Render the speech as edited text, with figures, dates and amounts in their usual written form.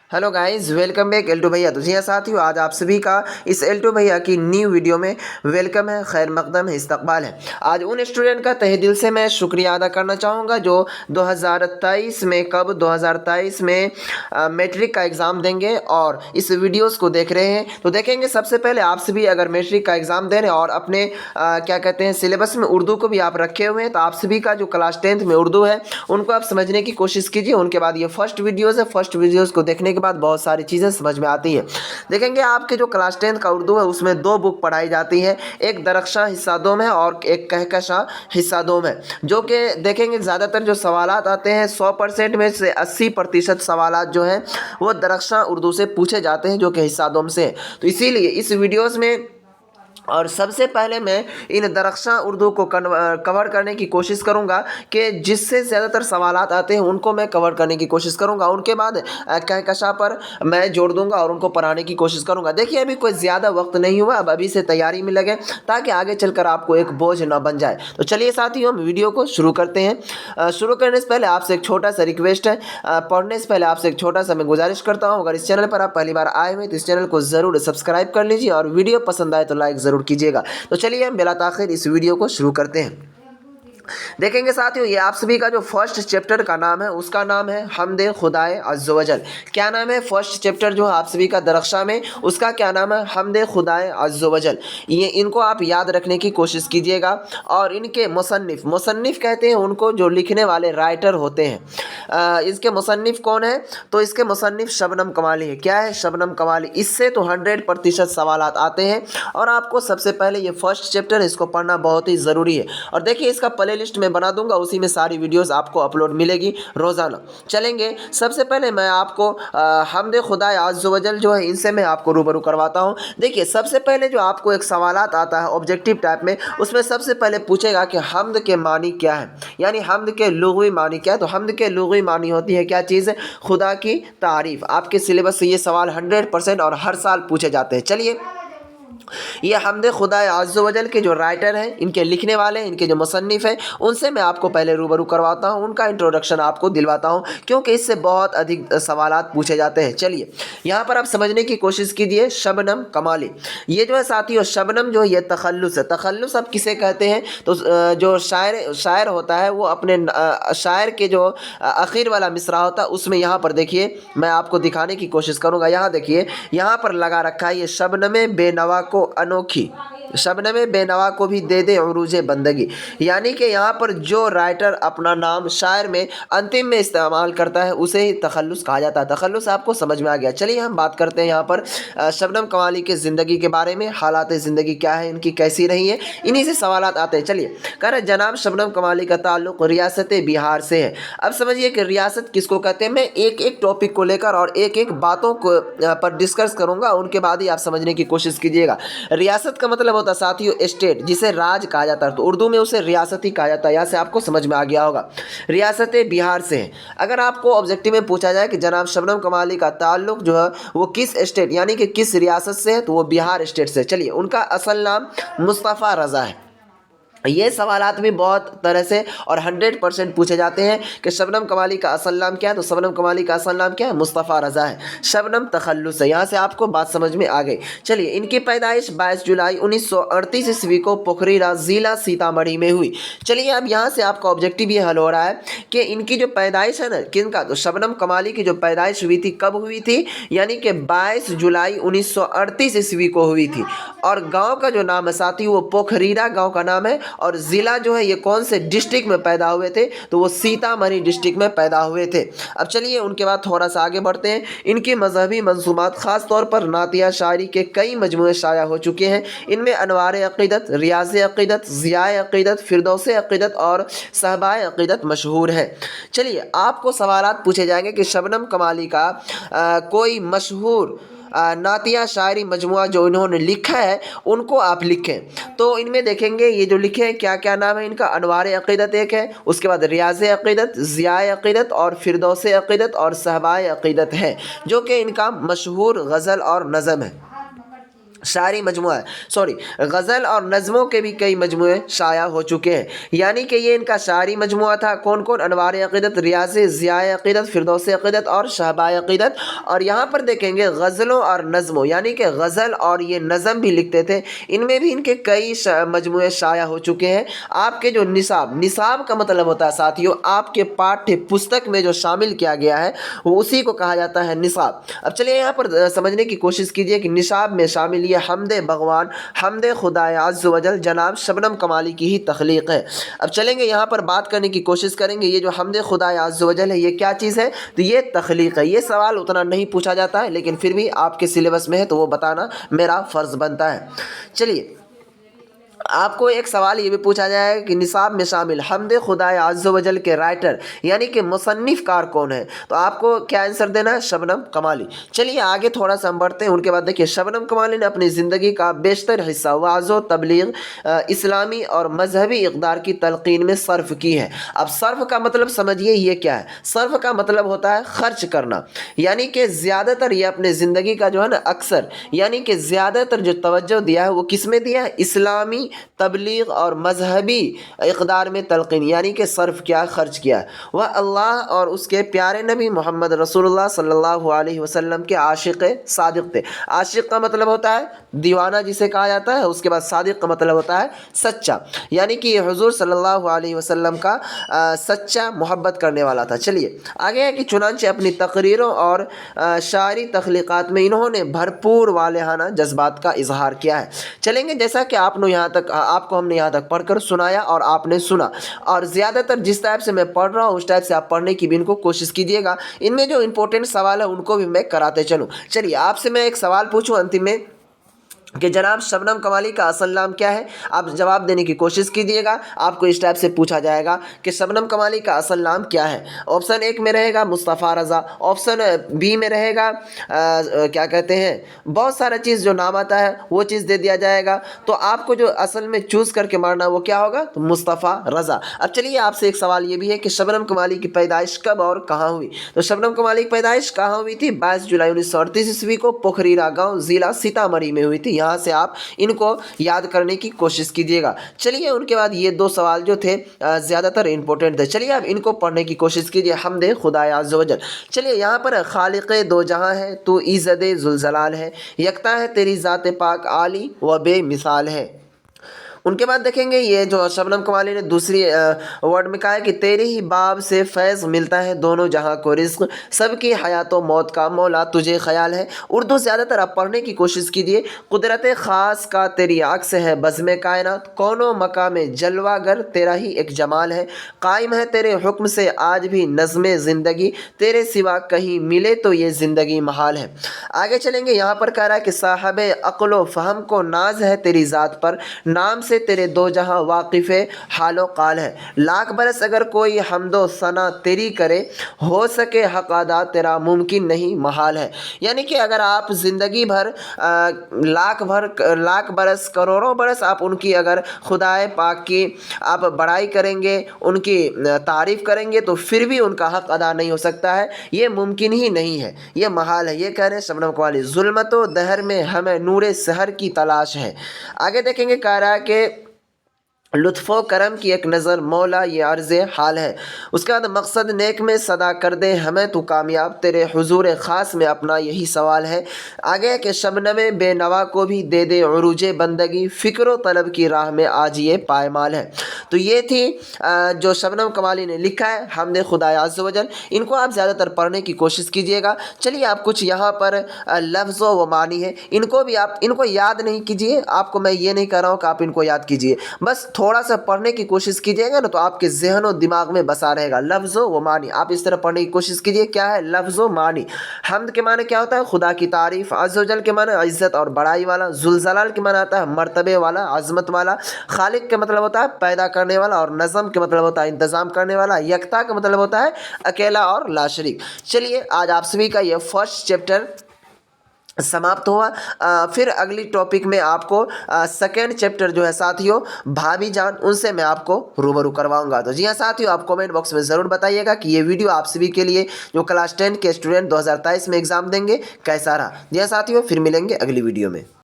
Hello guys, welcome back Alto भैया। तो जी हाँ साथियों, आज आप सभी का इस एल्टो भैया की न्यू वीडियो में वेलकम है, खैर मकदम है, इस्तकबाल है। आज उन स्टूडेंट का तहे दिल से मैं शुक्रिया अदा करना चाहूँगा जो 2023 में 2023 में मैट्रिक का एग्ज़ाम देंगे और इस वीडियोस को देख रहे हैं। तो देखेंगे सबसे पहले आप सभी अगर मैट्रिक का एग्ज़ाम दे रहे हैं और अपने क्या कहते हैं सिलेबस में उर्दू को भी आप रखे हुए हैं, तो आप सभी का जो क्लास 10th में उर्दू है उनको आप समझने की कोशिश कीजिए। उनके बाद ये फर्स्ट वीडियोज़ है, फर्स्ट वीडियोज़ को देखने के बाद बहुत सारी चीज़ें समझ में आती हैं। देखेंगे आपके जो क्लास 10th का उर्दू है उसमें दो बुक पढ़ाई जाती है, एक दरख्शां हिस्सा दो में और एक कहकशां हिस्सा दो में, जो कि देखेंगे ज़्यादातर जो सवालात आते हैं 100% में से 80% सवालात जो हैं वो दरख्शां उर्दू से पूछे जाते हैं, जो कि हिस्सा दो से है। तो इसीलिए इस वीडियोज़ में और सबसे पहले मैं इन दरख्शां उर्दू को कवर करने की कोशिश करूंगा कि जिससे ज़्यादातर सवालात आते हैं उनको मैं कवर करने की कोशिश करूंगा। उनके बाद कहकशां पर मैं जोड़ दूंगा और उनको पढ़ाने की कोशिश करूंगा। देखिए अभी कोई ज़्यादा वक्त नहीं हुआ, अब अभी से तैयारी में लगे ताकि आगे चलकर आपको एक बोझ ना बन जाए। तो चलिए साथियों, हम वीडियो को शुरू करते हैं। शुरू करने से पहले आपसे एक छोटा सा रिक्वेस्ट है, पढ़ने से पहले आपसे एक छोटा सा मैं गुजारिश करता हूँ, अगर इस चैनल पर आप पहली बार आए हुए तो इस चैनल को ज़रूर सब्सक्राइब कर लीजिए और वीडियो पसंद आए तो लाइक ज़रूर कीजिएगा। तो चलिए हम बिला ताखिर इस वीडियो को शुरू करते हैं। देखेंगे साथियों, ये आप सभी का जो फर्स्ट चैप्टर का नाम है उसका नाम है हमदे खुदाए अज़्ज़ वजल। क्या नाम है फर्स्ट चैप्टर जो आप सभी का दरख्शां में, उसका क्या नाम है? हमदे खुदाए अज़्ज़ वजल। ये इनको आप याद रखने की कोशिश कीजिएगा। और इनके मुसन्निफ़ कहते हैं उनको जो लिखने वाले राइटर होते हैं। इसके मुसन्निफ़ कौन है? तो इसके मुसन्निफ़ शबनम कमाली है। क्या है? शबनम कमाली। इससे तो 100% सवालात आते हैं और आपको सबसे पहले ये फर्स्ट चैप्टर है, इसको पढ़ना बहुत ही ज़रूरी है। और देखिए इसका प्ले लिस्ट में बना दूंगा, उसी में सारी वीडियोस आपको अपलोड मिलेगी रोज़ाना। चलेंगे सबसे पहले मैं आपको हमदे खुदाए अज़्ज़ वजल जो है इनसे मैं आपको रूबरू करवाता हूँ। देखिए सबसे पहले जो आपको एक सवालात आता है ऑब्जेक्टिव टाइप में, उसमें सबसे पहले पूछेगा कि हमद के मानी क्या है, यानी हमद के लुग़वी मानी क्या है। तो हमद के लुग़वी मानी होती है क्या चीज़ है? खुदा की तारीफ़। आपके सिलेबस से ये सवाल 100% और हर साल पूछे जाते हैं। चलिए ये हमदे खुदाए अज़्ज़ वजल के जो राइटर हैं, इनके लिखने वाले हैं, इनके जो मुसन्निफ़ हैं, उनसे मैं आपको पहले रूबरू करवाता हूँ, उनका इंट्रोडक्शन आपको दिलवाता हूँ, क्योंकि इससे बहुत अधिक सवालात पूछे जाते हैं। चलिए यहाँ पर आप समझने की कोशिश कीजिए। शबनम कमाली, ये जो है साथियों, शबनम जो है ये तखल्लुस है। तखल्लुस अब किसे कहते हैं? तो जो शायर होता है वो अपने शायर के जो आखिर वाला मिसरा होता है उसमें, यहाँ पर देखिए मैं आपको दिखाने की कोशिश करूँगा। यहाँ देखिए, यहाँ पर लगा रखा है ये शबनमे बेनवा को अनोखी, शबनमे बेनवा को भी दे दे उरूज बंदगी। यानी कि यहाँ पर जो राइटर अपना नाम शायर में अंतिम में इस्तेमाल करता है उसे ही तखल्लुस कहा जाता है। तखल्लुस आपको समझ में आ गया। चलिए हम बात करते हैं यहाँ पर शबनम कमाली के ज़िंदगी के बारे में। हालात ज़िंदगी क्या है इनकी, कैसी रही है, इन्हीं से सवालात आते हैं। चलिए कह रहे जनाब शबनम कमाली का ताल्लुक़ रियासत बिहार से है। अब समझिए कि रियासत किसको कहते हैं। मैं एक एक टॉपिक को लेकर और एक एक बातों को पर डिस्कस करूँगा, उनके बाद ही आप समझने की कोशिश कीजिएगा। रियासत का मतलब होता है साथियों स्टेट, जिसे राज कहा जाता है, तो उर्दू में उसे रियासत ही कहा जाता है। यहाँ से आपको समझ में आ गया होगा। रियासत बिहार से है। अगर आपको ऑब्जेक्टिव में पूछा जाए कि जनाब शबनम कमाली का ताल्लुक जो है वो किस स्टेट यानी कि किस रियासत से है, तो वो बिहार स्टेट से। चलिए उनका असल नाम मुस्तफ़ा रज़ा है। ये सवालात भी बहुत तरह से और 100% पूछे जाते हैं कि शबनम कमाली का असल नाम क्या है। तो शबनम कमाली का असल नाम क्या है? मुस्तफ़ा रज़ा है। शबनम तखल्लुस है। यहाँ से आपको बात समझ में आ गई। चलिए इनकी पैदाइश 22 जुलाई 1938 ईस्वी को पोखरीरा ज़िला सीतामढ़ी में हुई। चलिए अब यहाँ से आपका ऑब्जेक्टिव ये हल हो रहा है कि इनकी जो पैदाइश है ना, किनका? तो शबनम कमाली की जो पैदाइश हुई थी कब हुई थी? यानी कि 22 जुलाई 1938 ईस्वी को हुई थी। और गाँव का जो नाम है साथी वो पोखरीरा गाँव का नाम है। और ज़िला जो है ये कौन से डिस्ट्रिक्ट में पैदा हुए थे? तो वो सीतामढ़ी डिस्ट्रिक्ट में पैदा हुए थे। अब चलिए उनके बाद थोड़ा सा आगे बढ़ते हैं। इनकी मजहबी मंसूमात ख़ास तौर पर नातिया शायरी के कई मजमूए शाया हो चुके हैं। इनमें अनवार अक़ीदत, रियाज़ अक़ीदत, ज़ियाए अक़ीदत, फ़िरदौस अक़ीदत और सहबाए अक़ीदत मशहूर है। चलिए आपको सवालात पूछे जाएंगे कि शबनम कमाली का कोई मशहूर नातिया शायरी मजमुआ जो इन्होंने लिखा है उनको आप लिखें। तो इनमें देखेंगे ये जो लिखे हैं क्या क्या नाम है इनका। अनवार अक़ीदत एक है, उसके बाद रियाज़ अक़ीदत, ज़ियाए अक़ीदत और फ़िरदौस अक़ीदत और सहबाए अक़ीदत है, जो कि इनका मशहूर गज़ल और नज़म है। شاعری مجموعہ غزل اور نظموں کے بھی کئی مجموعے شائع ہو چکے ہیں، یعنی کہ یہ ان کا شاعری مجموعہ تھا۔ کون کون؟ انوار عقیدت، ریاض ضیاء عقیدت، فردوس عقیدت اور شہباء عقیدت۔ اور یہاں پر دیکھیں گے غزلوں اور نظموں، یعنی کہ غزل اور یہ نظم بھی لکھتے تھے، ان میں بھی ان کے کئی مجموعے شائع ہو چکے ہیں۔ آپ کے جو نصاب کا مطلب ہوتا ہے ساتھیوں، آپ کے پاٹھیہ پستک میں جو شامل کیا گیا ہے وہ اسی کو کہا جاتا ہے نصاب۔ اب چلیے یہاں پر سمجھنے کی کوشش کیجئے کہ نصاب میں شامل یہ حمد بغوان، حمد خدائے عز و جل جناب شبنم کمالی کی ہی تخلیق ہے۔ اب چلیں گے یہاں پر بات کرنے کی کوشش کریں گے، یہ جو حمد خدائے عز و جل ہے یہ کیا چیز ہے؟ تو یہ تخلیق ہے۔ یہ سوال اتنا نہیں پوچھا جاتا ہے، لیکن پھر بھی آپ کے سلیبس میں ہے تو وہ بتانا میرا فرض بنتا ہے۔ چلیے آپ کو ایک سوال یہ بھی پوچھا جائے کہ نصاب میں شامل حمد خدائے عز و جل کے رائٹر یعنی کہ مصنف کار کون ہے؟ تو آپ کو کیا آنسر دینا ہے؟ شبنم کمالی۔ چلیے آگے تھوڑا سا ہم بڑھتے ہیں۔ ان کے بعد دیکھیے شبنم کمالی نے اپنی زندگی کا بیشتر حصہ وعظ و تبلیغ، اسلامی اور مذہبی اقدار کی تلقین میں صرف کی ہے۔ اب صرف کا مطلب سمجھیے یہ کیا ہے؟ صرف کا مطلب ہوتا ہے خرچ کرنا، یعنی کہ زیادہ تر یہ اپنے زندگی کا جو ہے نا اکثر یعنی کہ زیادہ تر جو توجہ دیا ہے وہ کس میں دیا ہے؟ اسلامی، تبلیغ اور مذہبی اقدار میں تلقین، یعنی کہ صرف کیا؟ خرچ کیا۔ وہ اللہ اور اس کے پیارے نبی محمد رسول اللہ صلی اللہ علیہ وسلم کے عاشق صادق تھے۔ عاشق کا مطلب ہوتا ہے دیوانہ جسے کہا جاتا ہے، اس کے بعد صادق کا مطلب ہوتا ہے سچا، یعنی کہ یہ حضور صلی اللہ علیہ وسلم کا سچا محبت کرنے والا تھا۔ چلیے آگے ہے کہ چنانچہ اپنی تقریروں اور شاعری تخلیقات میں انہوں نے بھرپور والہانہ جذبات کا اظہار کیا ہے۔ چلیں گے جیسا کہ آپ کو ہم نے یہاں تک پڑھ کر سنایا اور آپ نے سنا، اور زیادہ تر جس ٹائپ سے میں پڑھ رہا ہوں اس ٹائپ سے آپ پڑھنے کی بھی ان کو کوشش کیجیے گا۔ ان میں جو امپورٹنٹ سوال ہے ان کو بھی میں کراتے چلوں۔ چلیے آپ سے میں ایک سوال پوچھوں انتم میں کہ جناب شبنم کمالی کا اصل نام کیا ہے؟ آپ جواب دینے کی کوشش کیجیے گا۔ آپ کو اس ٹائپ سے پوچھا جائے گا کہ شبنم کمالی کا اصل نام کیا ہے؟ آپشن ایک میں رہے گا مصطفیٰ رضا، آپشن بی میں رہے گا کیا کہتے ہیں بہت سارا چیز جو نام آتا ہے وہ چیز دے دیا جائے گا، تو آپ کو جو اصل میں چوز کر کے مارنا وہ کیا ہوگا؟ تو مصطفیٰ رضا۔ اب چلیے آپ سے ایک سوال یہ بھی ہے کہ شبنم کمالی کی پیدائش کب اور کہاں ہوئی؟ تو شبنم کمالی کی پیدائش کہاں ہوئی تھی؟ 22 جولائی 1938 عیسوی کو پوکھریرا گاؤں ضلع سیتامڑھی میں ہوئی تھی۔ یہاں سے آپ ان کو یاد کرنے کی کوشش کیجیے گا۔ چلیے ان کے بعد یہ دو سوال جو تھے زیادہ تر امپورٹنٹ تھے، چلیے اب ان کو پڑھنے کی کوشش کیجیے۔ حمد خدائے عز و جل۔ چلیے یہاں پر خالق دو جہاں ہے، تو ایزد ذوالجلال ہے، یکتا ہے تیری ذات پاک عالی و بے مثال ہے۔ ان کے بعد دیکھیں گے یہ جو شبنم کمالی نے دوسری ورڈ میں کہا ہے کہ تیرے ہی باب سے فیض ملتا ہے دونوں جہاں کو رزق، سب کی حیات و موت کا مولا تجھے خیال ہے۔ اردو زیادہ تر آپ پڑھنے کی کوشش کیجیے۔ قدرت خاص کا تیری عکس ہے بزم کائنات، کون و مقام جلوہ گر تیرا ہی ایک جمال ہے، قائم ہے تیرے حکم سے آج بھی نظم زندگی، تیرے سوا کہیں ملے تو یہ زندگی محال ہے۔ آگے چلیں گے، یہاں پر کہہ رہا ہے کہ صاحب عقل و فہم کو ناز ہے تیری ذات پر، نام سے تیرے دو جہاں واقف حال و قال ہے، لاکھ برس اگر کوئی حمد و ثنا تیری کرے، ہو سکے حق ادا تیرا ممکن نہیں محال ہے۔ یعنی کہ اگر آپ زندگی بھر لاکھ برس کروڑوں برس آپ ان کی اگر خدائے پاک کی آپ بڑائی کریں گے، ان کی تعریف کریں گے، تو پھر بھی ان کا حق ادا نہیں ہو سکتا ہے، یہ ممکن ہی نہیں ہے، یہ محال ہے۔ یہ کہہ رہے ہیں شبنم کمالی۔ ظلمت و دہر میں ہمیں نور سحر کی تلاش ہے۔ آگے دیکھیں گے کہہ رہا ہے کہ لطف و کرم کی ایک نظر مولا یہ عرض حال ہے، اس کے بعد مقصد نیک میں صدا کر دے ہمیں تو کامیاب، تیرے حضور خاص میں اپنا یہی سوال ہے۔ آگے کہ شبنم بے نوا کو بھی دے دے عروج بندگی، فکر و طلب کی راہ میں آج یہ پائمال ہے۔ تو یہ تھی جو شبنم کمالی نے لکھا ہے حمد خدائے عز و جل۔ ان کو آپ زیادہ تر پڑھنے کی کوشش کیجیے گا۔ چلیے آپ کچھ یہاں پر لفظ و معنی ہے، ان کو بھی آپ ان کو یاد نہیں کیجیے، آپ کو میں یہ نہیں کہہ رہا ہوں کہ آپ ان کو یاد کیجیے، بس تھوڑا سا پڑھنے کی کوشش کیجیے گا نا تو آپ کے ذہن و دماغ میں بسا رہے گا۔ لفظ و معنی آپ اس طرح پڑھنے کی کوشش کیجیے۔ کیا ہے لفظ و معنی؟ حمد کے معنی کیا ہوتا ہے؟ خدا کی تعریف، عز و جل کے معنی عزت اور بڑائی والا، ذوالجلال کے معنی آتا ہے مرتبے والا، عظمت والا، خالق کے مطلب ہوتا ہے پیدا کرنے والا، اور نظم کے مطلب ہوتا ہے انتظام کرنے والا، یکتا کا مطلب ہوتا ہے اکیلا اور لا شریک۔ چلیے آج آپ سبھی کا یہ فرسٹ چیپٹر سماپت ہوا۔ پھر اگلی ٹاپک میں آپ کو سیکنڈ چیپٹر جو ہے ساتھیوں بھابھی جان، ان سے میں آپ کو روبرو کرواؤں گا۔ تو جی ہاں ساتھیوں، آپ کومنٹ باکس میں ضرور بتائیے گا کہ یہ ویڈیو آپ سبھی کے لیے جو کلاس 10 کے اسٹوڈنٹ 2023 میں ایگزام دیں گے کیسا رہا۔ جی ہاں ساتھیوں، پھر ملیں گے اگلی ویڈیو میں۔